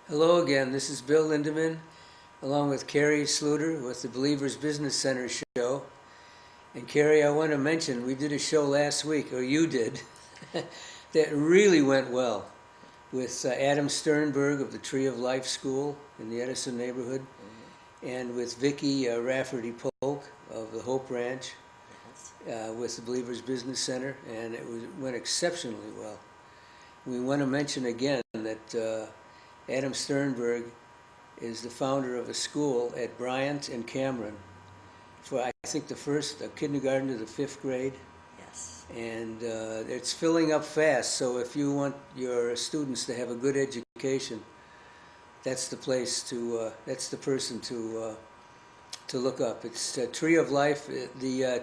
Hello again, this is Bill Lindeman, along with Carrie Sluter with the Believers Business Center show. And Carrie, I want to mention, we did a show last week, or you did, that really went well with Adam Sternberg of the Tree of Life School in the Edison neighborhood, and with Vicki Rafferty-Polk of the Hope Ranch with the Believers Business Center, and went exceptionally well. We want to mention again that Adam Sternberg is the founder of a school at Bryant and Cameron for, I think, the first kindergarten to the 5th grade. Yes. And it's filling up fast, so if you want your students to have a good education, that's the place to, that's the person to look up. It's Tree of Life, the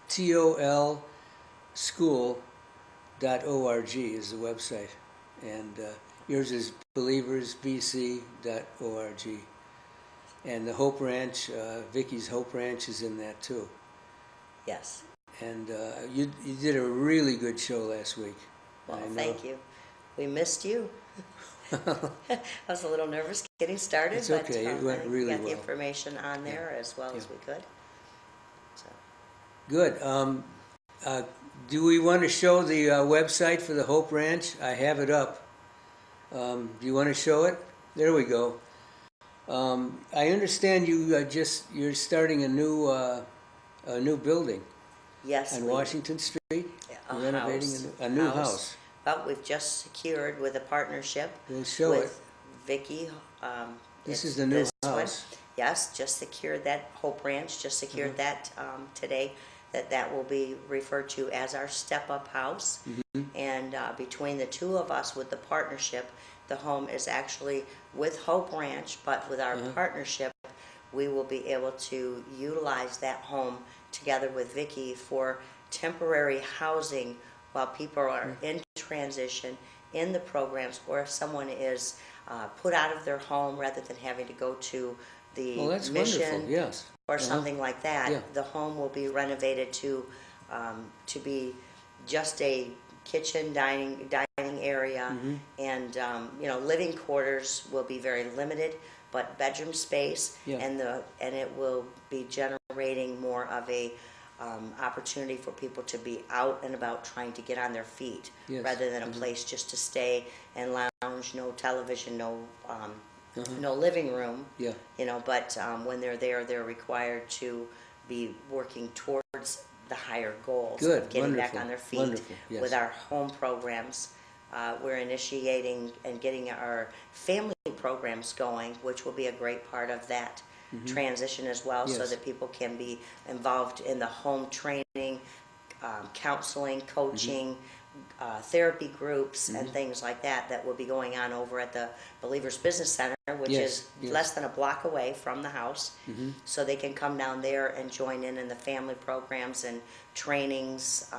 TOL school.org is the website. And yours is believersbc.org. And the Hope Ranch, Vicki's Hope Ranch is in that too. Yes. And you did a really good show last week. Well, thank you. We missed you. I was a little nervous getting started, it's okay. but it went really we got well. the information on there as well as we could. So. Good. Do we want to show the website for the Hope Ranch? I have it up. Do you want to show it? There we go. I understand you're starting a new building. Yes. On Washington Street. Renovating a new house. Well, we've just secured with a partnership. We'll show with Vicki. This is the new house. Yes, just secured that. Hope Ranch just secured that today. That will be referred to as our step-up house. And between the two of us with the partnership, the home is actually with Hope Ranch, but with our partnership, we will be able to utilize that home together with Vicki for temporary housing while people are in transition in the programs, or if someone is put out of their home rather than having to go to the mission. Wonderful. Yes. Or something like that, the home will be renovated to be just a kitchen, dining area, and living quarters will be very limited, but bedroom space, and it will be generating more of a opportunity for people to be out and about trying to get on their feet, rather than a place just to stay and lounge, no television, no living room, but when they're there, they're required to be working towards the higher goals of getting back on their feet. With our home programs, we're initiating and getting our family programs going, which will be a great part of that transition as well, so that people can be involved in the home training, counseling, coaching, therapy groups and things like that will be going on over at the Believers Business Center, which is less than a block away from the house. So they can come down there and join in the family programs and trainings,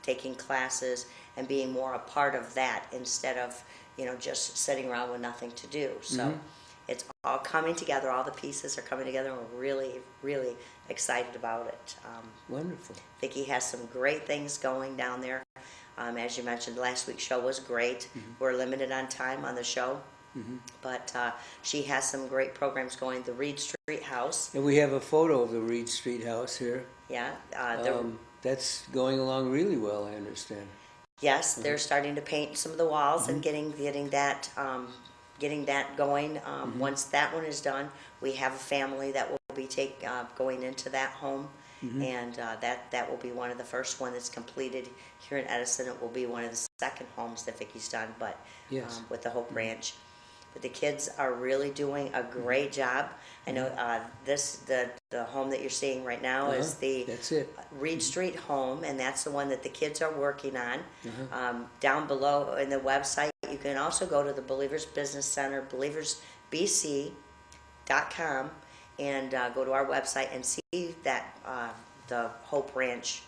taking classes and being more a part of that instead of just sitting around with nothing to do. So it's all coming together, all the pieces are coming together, and we're really, really excited about it. Wonderful. Vicki has some great things going down there. As you mentioned, last week's show was great. We're limited on time on the show, but she has some great programs going. The Reed Street House. And we have a photo of the Reed Street House here. Yeah. That's going along really well, I understand. Yes, they're starting to paint some of the walls and getting that going. Once that one is done, we have a family that will be going into that home. And that will be one of the first one that's completed here in Edison. It will be one of the second homes that Vicki's done, but with the Hope Ranch. But the kids are really doing a great job. I know the home that you're seeing right now is the Reed Street home, and that's the one that the kids are working on. Down below in the website, you can also go to the Believers Business Center, believersbc.com. and go to our website and see that the Hope Ranch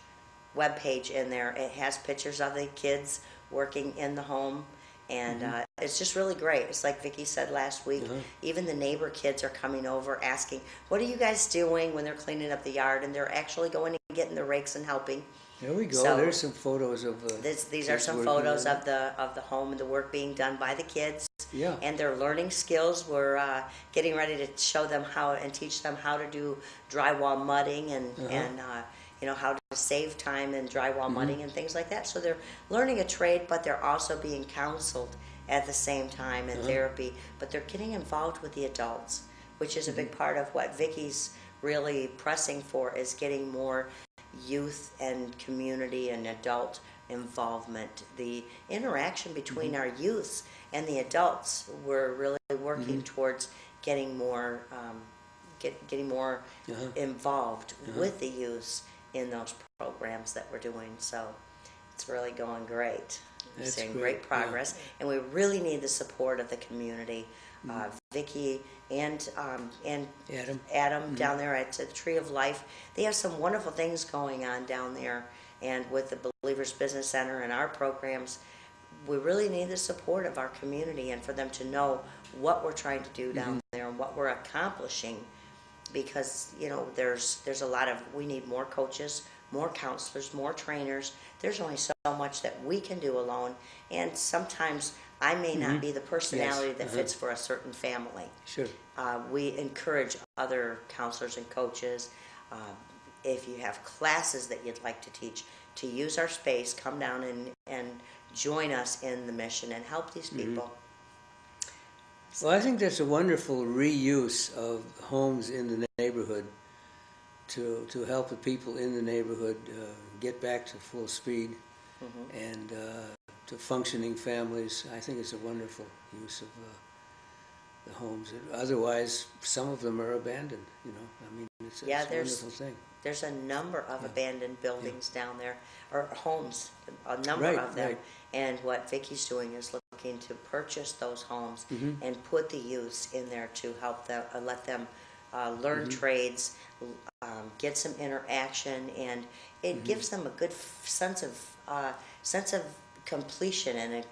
webpage in there. It has pictures of the kids working in the home, and it's just really great. It's like Vicki said last week, even the neighbor kids are coming over asking, what are you guys doing when they're cleaning up the yard? And they're actually going and getting the rakes and helping. There we go. So there's some photos of these are some photos of the home and the work being done by the kids. Yeah. And their learning skills, we're getting ready to show them how and teach them how to do drywall mudding and you know, how to save time in drywall mudding and things like that. So they're learning a trade, but they're also being counseled at the same time in therapy. But they're getting involved with the adults, which is a big part of what Vicky's really pressing for, is getting more youth and community and adult involvement. The interaction between our youths and the adults, we're really working towards getting more getting more involved with the youths in those programs that we're doing. So it's really going great. We're That's seeing great, great progress, and we really need the support of the community. Vicky and Adam down there at the Tree of Life, they have some wonderful things going on down there. And with the Believers Business Center and our programs, we really need the support of our community and for them to know what we're trying to do down there and what we're accomplishing. Because, you know, there's a lot of, we need more coaches, more counselors, more trainers. There's only so much that we can do alone. And sometimes I may not be the personality that fits for a certain family. Sure. We encourage other counselors and coaches, if you have classes that you'd like to teach, to use our space, come down and join us in the mission and help these people. Well, I think that's a wonderful reuse of homes in the neighborhood to help the people in the neighborhood get back to full speed and to functioning families. I think it's a wonderful use of the homes. Otherwise, some of them are abandoned, you know. I mean, it's a wonderful thing. There's a number of abandoned buildings down there, or homes, a number of them. Right. And what Vicky's doing is looking to purchase those homes and put the youths in there to help them, let them learn trades, get some interaction, and it gives them a good sense of completion and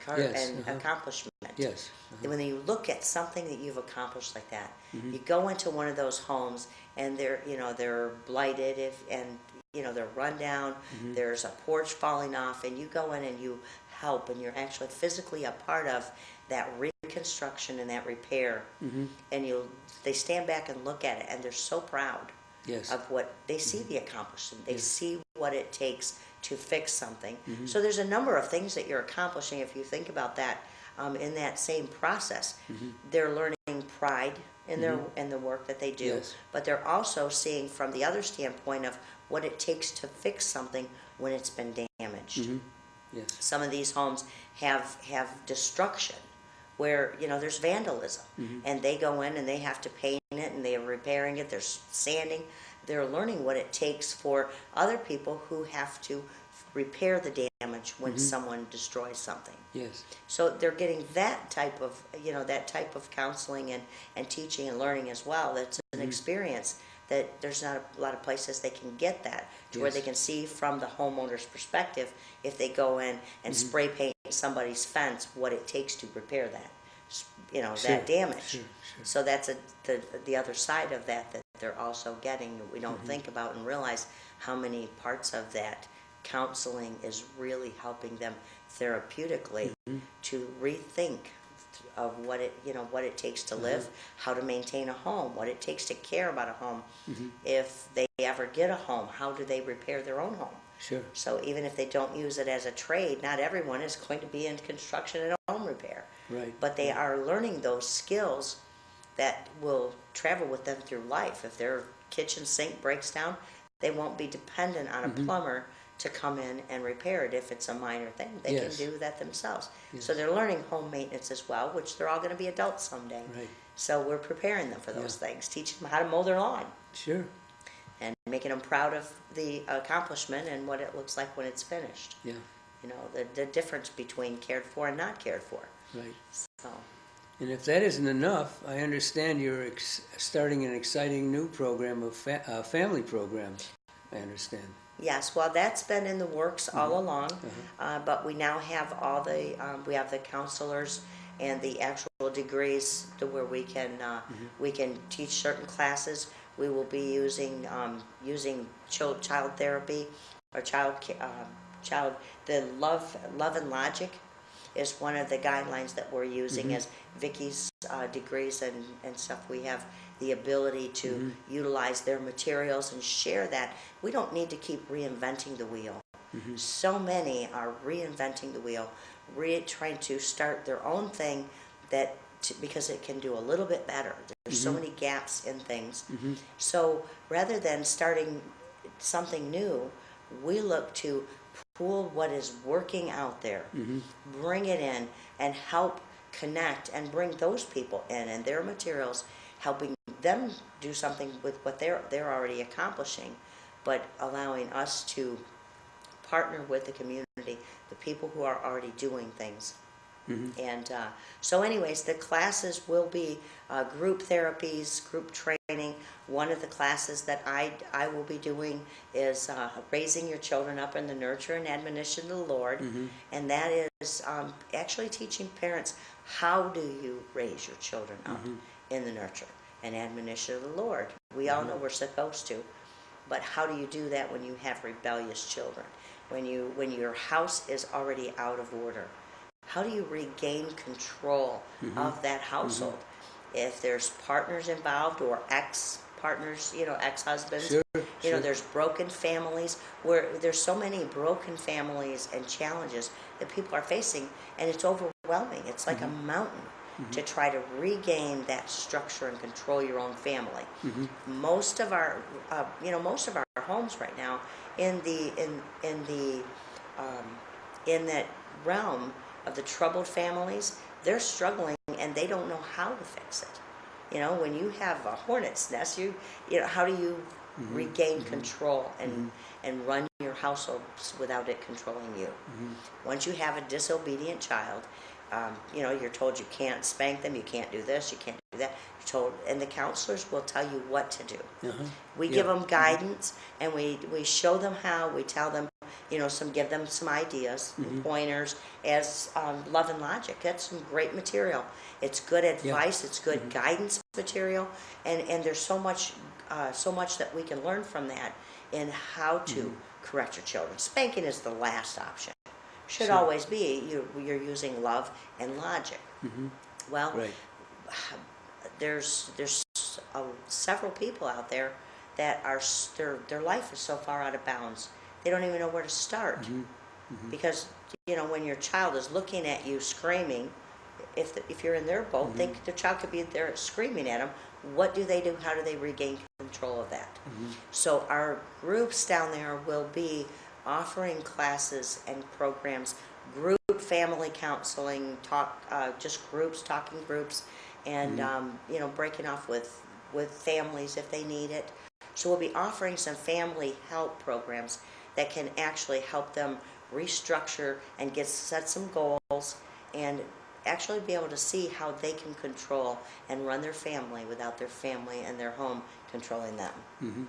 accomplishment. Yes. When you look at something that you've accomplished like that, you go into one of those homes and they're blighted and they're run down. There's a porch falling off, and you go in and you help, and you're actually physically a part of that reconstruction and that repair. And they stand back and look at it, and they're so proud of what they see, the accomplishment. They see what it takes to fix something. So there's a number of things that you're accomplishing if you think about that. In that same process, they're learning pride in the work that they do, but they're also seeing from the other standpoint of what it takes to fix something when it's been damaged. Some of these homes have destruction, where there's vandalism, and they go in and they have to paint it, and they're repairing it, they're sanding. They're learning what it takes for other people who have to repair the damage when someone destroys something. So they're getting that type of counseling and teaching and learning as well. That's an experience that there's not a lot of places they can get that, to where they can see from the homeowner's perspective, if they go in and spray paint somebody's fence, what it takes to repair that, that damage. So that's the other side of that they're also getting, that we don't think about and realize how many parts of that counseling is really helping them therapeutically to rethink of what it takes to live, how to maintain a home, what it takes to care about a home. If they ever get a home, how do they repair their own home? So even if they don't use it as a trade, not everyone is going to be in construction and home repair. But they are learning those skills that will travel with them through life. If their kitchen sink breaks down, they won't be dependent on a plumber to come in and repair it if it's a minor thing. They can do that themselves. So they're learning home maintenance as well, which they're all going to be adults someday. So we're preparing them for those things, teaching them how to mow their lawn. And making them proud of the accomplishment and what it looks like when it's finished. The difference between cared for and not cared for. So. And if that isn't enough, I understand you're starting an exciting new program of family programs, I understand. Yes, well, that's been in the works all along, but we now have all we have the counselors and the actual degrees to where we can teach certain classes. We will be using child therapy or the love and logic is one of the guidelines that we're using. As Vicky's degrees and stuff, we have the ability to utilize their materials and share that. We don't need to keep reinventing the wheel. So many are reinventing the wheel, trying to start their own thing because it can do a little bit better. There's so many gaps in things. So rather than starting something new, we look to pool what is working out there, bring it in, and help connect and bring those people in and their materials, helping them do something with what they're already accomplishing, but allowing us to partner with the community, the people who are already doing things. And so anyways, the classes will be group therapies, group training. One of the classes that I will be doing is raising your children up in the nurture and admonition of the Lord. And that is actually teaching parents, how do you raise your children up in the nurture and admonition of the Lord? We all know we're supposed to, but how do you do that when you have rebellious children? When your house is already out of order? How do you regain control of that household? If there's partners involved or ex-partners, ex-husbands, Sure. There's broken families, where there's so many broken families and challenges that people are facing, and it's overwhelming. It's like a mountain to try to regain that structure and control your own family. Most of our, homes right now in that realm of the troubled families, they're struggling and they don't know how to fix it. When you have a hornet's nest, how do you regain control and run your household without it controlling you? Once you have a disobedient child, you're told you can't spank them, you can't do this, you can't do that. You're told, and the counselors will tell you what to do. We give them guidance, and we show them how. We tell them, give them some ideas, pointers, as Love and Logic. That's some great material. It's good advice. It's good guidance material, and there's so much that we can learn from that in how to correct your children. Spanking is the last option. Should always be you're using love and logic. Well, there's several people out there that are their life is so far out of bounds, they don't even know where to start. Because when your child is looking at you screaming, if you're in their boat, the child could be there screaming at them. What do they do? How do they regain control of that? So our groups down there will be offering classes and programs, group family counseling, just groups, talking groups, and breaking off with families if they need it. So we'll be offering some family help programs that can actually help them restructure and set some goals and actually be able to see how they can control and run their family without their family and their home controlling them.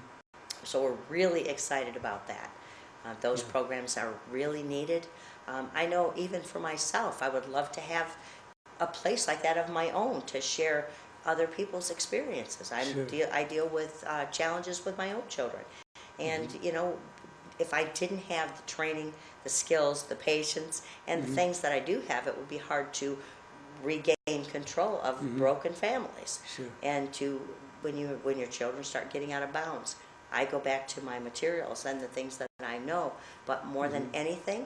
So we're really excited about that. Those programs are really needed. I know even for myself, I would love to have a place like that of my own to share other people's experiences. I deal with challenges with my own children. And, if I didn't have the training, the skills, the patience, and the things that I do have, it would be hard to regain control of broken families. And when your children start getting out of bounds, I go back to my materials and the things that I know. But more than anything,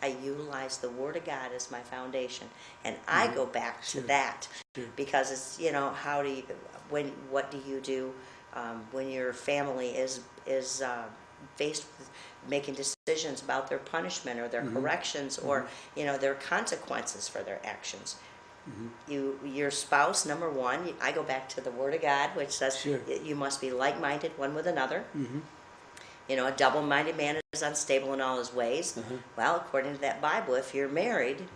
I utilize the Word of God as my foundation, and I go back to that because it's what do you do when your family is faced with making decisions about their punishment or their corrections or their consequences for their actions. Your spouse, number one, I go back to the Word of God, which says you must be like-minded one with another. A double-minded man is unstable in all his ways. Well, according to that Bible, if you're married,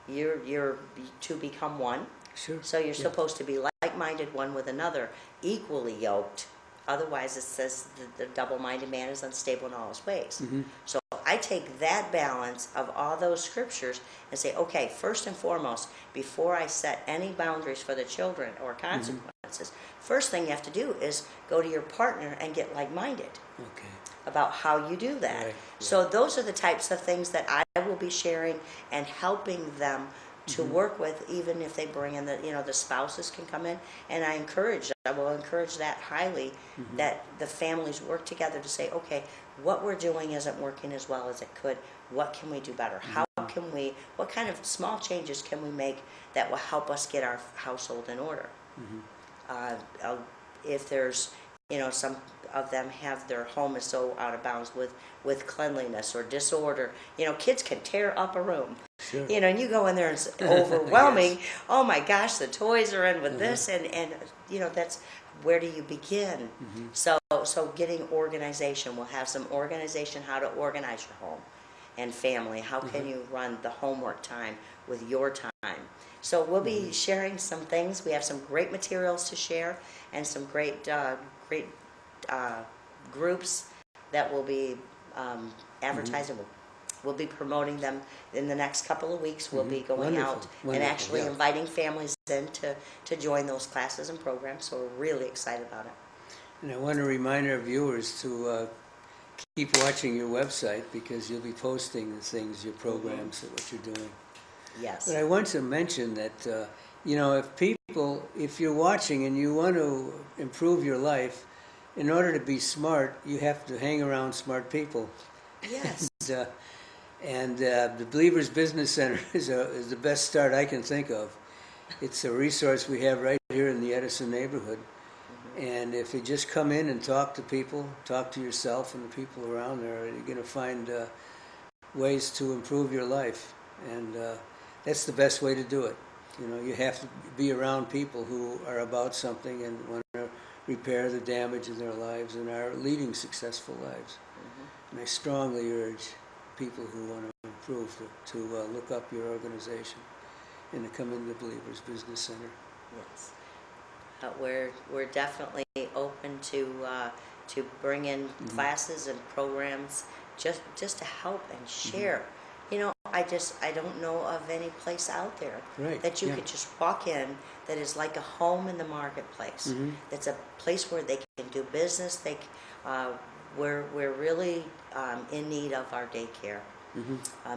you're to become one. So you're supposed to be like-minded one with another, equally yoked. Otherwise, it says the double-minded man is unstable in all his ways. So I take that balance of all those scriptures and say, okay, first and foremost, before I set any boundaries for the children or consequences, first thing you have to do is go to your partner and get like-minded. about how you do that. Right, So those are the types of things that I will be sharing and helping them to work with, even if they bring in the spouses can come in. And I will encourage that highly, that the families work together to say, okay, what we're doing isn't working as well as it could. What can we do better? What kind of small changes can we make that will help us get our household in order? If there's, some of them have their home is so out of bounds with cleanliness or disorder. Kids can tear up a room. Sure. And you go in there and it's overwhelming. Yes. Oh my gosh, the toys are in with this, and that's where do you begin? So getting organization. We'll have some organization, how to organize your home and family. How can you run the homework time with your time? So we'll be sharing some things. We have some great materials to share and some great groups that will be advertising. We'll be promoting them in the next couple of weeks. We'll be going out and actually inviting families in to join those classes and programs. So we're really excited about it. And I want to remind our viewers to keep watching your website, because you'll be posting the things, your programs, what you're doing. Yes. But I want to mention that, if you're watching and you want to improve your life, in order to be smart, you have to hang around smart people. Yes. And the Believers Business Center is the best start I can think of. It's a resource we have right here in the Edison neighborhood. And if you just come in and talk to people, talk to yourself and the people around there, you're going to find ways to improve your life. And that's the best way to do it. You have to be around people who are about something and want to repair the damage in their lives and are leading successful lives. And I strongly urge people who want to improve to look up your organization and to come into the Believers Business Center. Yes. We're definitely open to bring in classes and programs just to help and share. I don't know of any place out there that you could just walk in that is like a home in the marketplace. That's a place where they can do business. We're really in need of our daycare.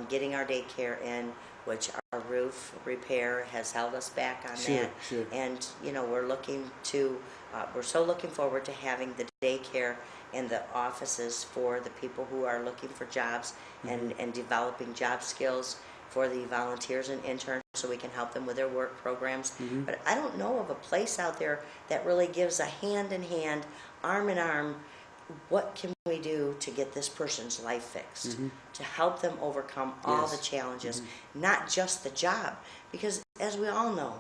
Getting our daycare in, which our roof repair has held us back on that. Sure. And we're so looking forward to having the daycare in the offices for the people who are looking for jobs and developing job skills for the volunteers and interns, so we can help them with their work programs. But I don't know of a place out there that really gives a hand-in-hand, arm-in-arm, what can we do to get this person's life fixed, to help them overcome all the challenges, not just the job. Because as we all know,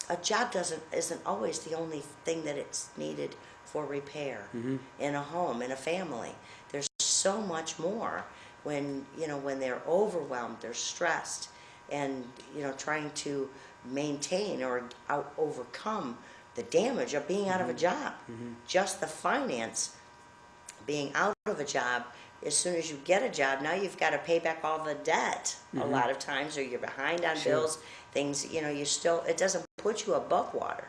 a job isn't always the only thing that it's needed for repair in a home, in a family. There's so much more when they're overwhelmed, they're stressed, and trying to maintain or overcome the damage of being out of a job. Just the finance, being out of a job, as soon as you get a job, now you've got to pay back all the debt a lot of times, or you're behind on bills, things, it doesn't put you above water.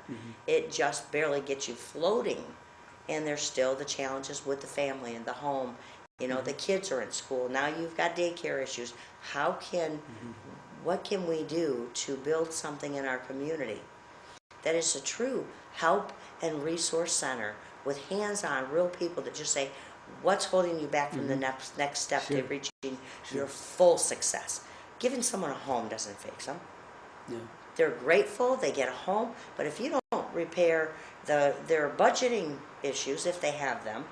It just barely gets you floating. And there's still the challenges with the family and the home. The kids are in school. Now you've got daycare issues. What can we do to build something in our community that is a true help and resource center with hands-on real people that just say, what's holding you back from the next step to reaching your full success? Giving someone a home doesn't fix them. Yeah. They're grateful, they get a home, but if you don't repair their budgeting issues, if they have them,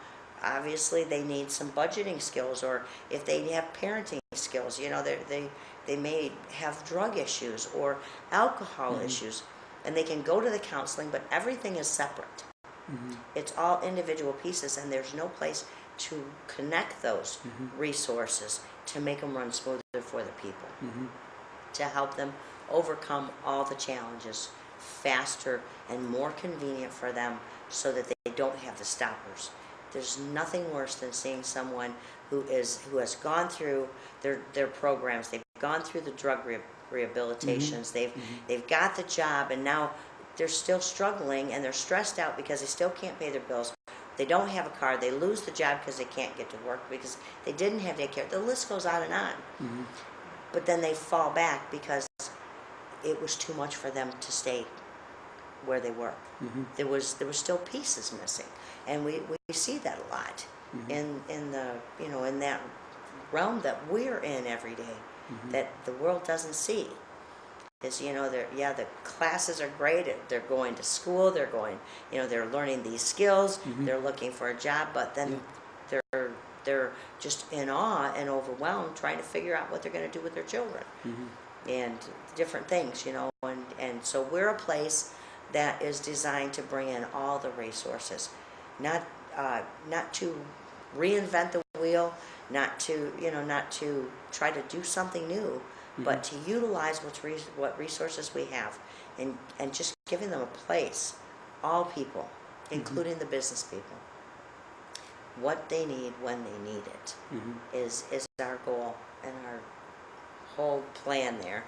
obviously they need some budgeting skills, or if they have parenting skills, they may have drug issues or alcohol issues, and they can go to the counseling, but everything is separate. It's all individual pieces, and there's no place to connect those resources to make them run smoother for the people, to help them overcome all the challenges faster and more convenient for them, so that they don't have the stoppers. There's nothing worse than seeing someone who has gone through their programs, they've gone through the drug rehabilitations, they've got the job, and now they're still struggling and they're stressed out because they still can't pay their bills. they don't have a car, they lose the job because they can't get to work because they didn't have daycare. The list goes on and on. Mm-hmm. But then they fall back because it was too much for them to stay where they were. Mm-hmm. There was still pieces missing, and we see that a lot in the in that realm that we're in every day, that the world doesn't see. Is the classes are great. They're going to school. They're going, they're learning these skills. They're looking for a job, but then they're just in awe and overwhelmed, trying to figure out what they're going to do with their children and different things, and so we're a place that is designed to bring in all the resources, not to reinvent the wheel, not to try to do something new, but to utilize what resources we have, and just giving them a place, all people, including the business people, what they need when they need it is our goal and our whole plan there.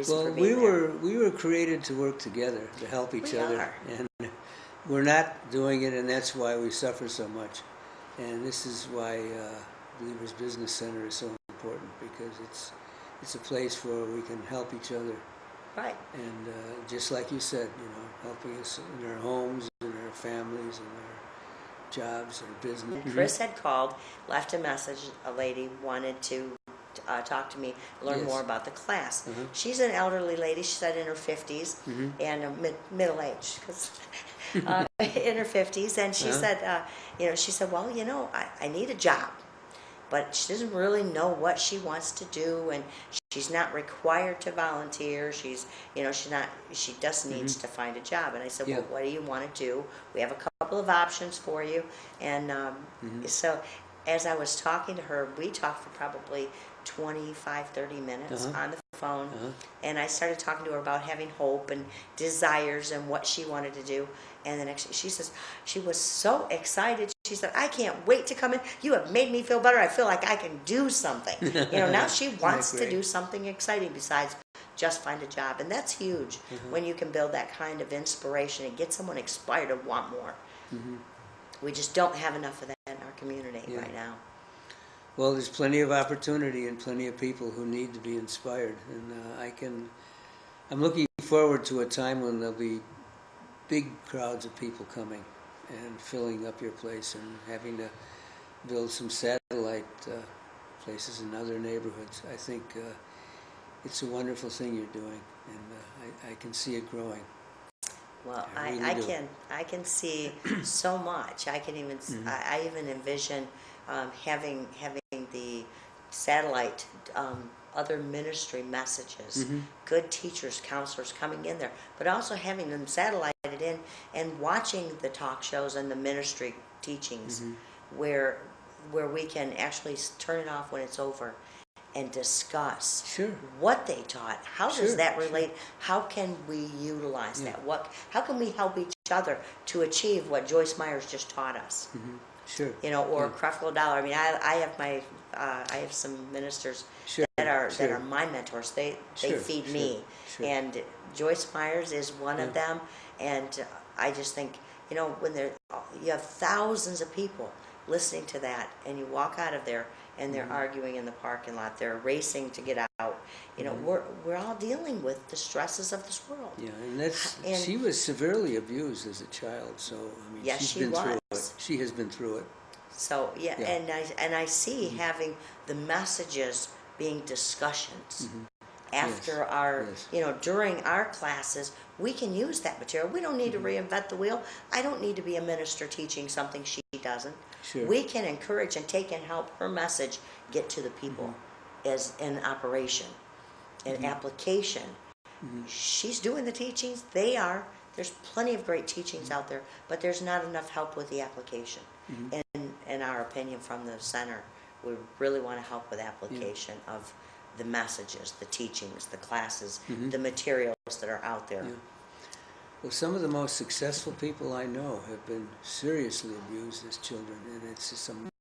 Well, we were created to work together, to help each other, and we're not doing it, and that's why we suffer so much. And this is why Believers Business Center is so important, because it's a place where we can help each other. Right. And just like you said, helping us in our homes, in our families, in our jobs, our business. Chris had called, left a message. A lady wanted to talk to me, learn more about the class. She's an elderly lady. She said in her 50s and middle age, in her 50s, and she said, she said, well, I need a job, but she doesn't really know what she wants to do, and she's not required to volunteer. She's not. She just needs to find a job. And I said, well, what do you want to do? We have a couple of options for you, and so as I was talking to her, we talked for probably 25-30 minutes on the phone, and I started talking to her about having hope and desires and what she wanted to do. And the next, she says she was so excited. She said, "I can't wait to come in. You have made me feel better. I feel like I can do something." Now she wants to do something exciting besides just find a job, and that's huge when you can build that kind of inspiration and get someone inspired to want more. We just don't have enough of that in our community right now. Well, there's plenty of opportunity and plenty of people who need to be inspired, and I'm looking forward to a time when there'll be big crowds of people coming and filling up your place, and having to build some satellite places in other neighborhoods. I think it's a wonderful thing you're doing, and I can see it growing. Well, I can see so much. I can even I even envision having the satellite other ministry messages, good teachers, counselors coming in there, but also having them satellited in and watching the talk shows and the ministry teachings, where we can actually turn it off when it's over and discuss what they taught. How does that relate? How can we utilize that? How can we help each other to achieve what Joyce Myers just taught us? Or Creflo Dollar. I mean, I have some ministers that are my mentors. They feed me, and Joyce Myers is one of them. And I just think, when you have thousands of people listening to that, and you walk out of there and they're arguing in the parking lot, they're racing to get out. We're all dealing with the stresses of this world. Yeah, and she was severely abused as a child, so I mean, she's been through it. She has been through it. So and I see having the messages being discussions after our during our classes. We can use that material. We don't need to reinvent the wheel. I don't need to be a minister teaching something she doesn't. We can encourage and take and help her message get to the people as an operation, an application. She's doing the teachings. There's plenty of great teachings out there, but there's not enough help with the application. And in our opinion from the center, we really want to help with application of the messages, the teachings, the classes, the materials that are out there. Well, some of the most successful people I know have been seriously abused as children, and it's some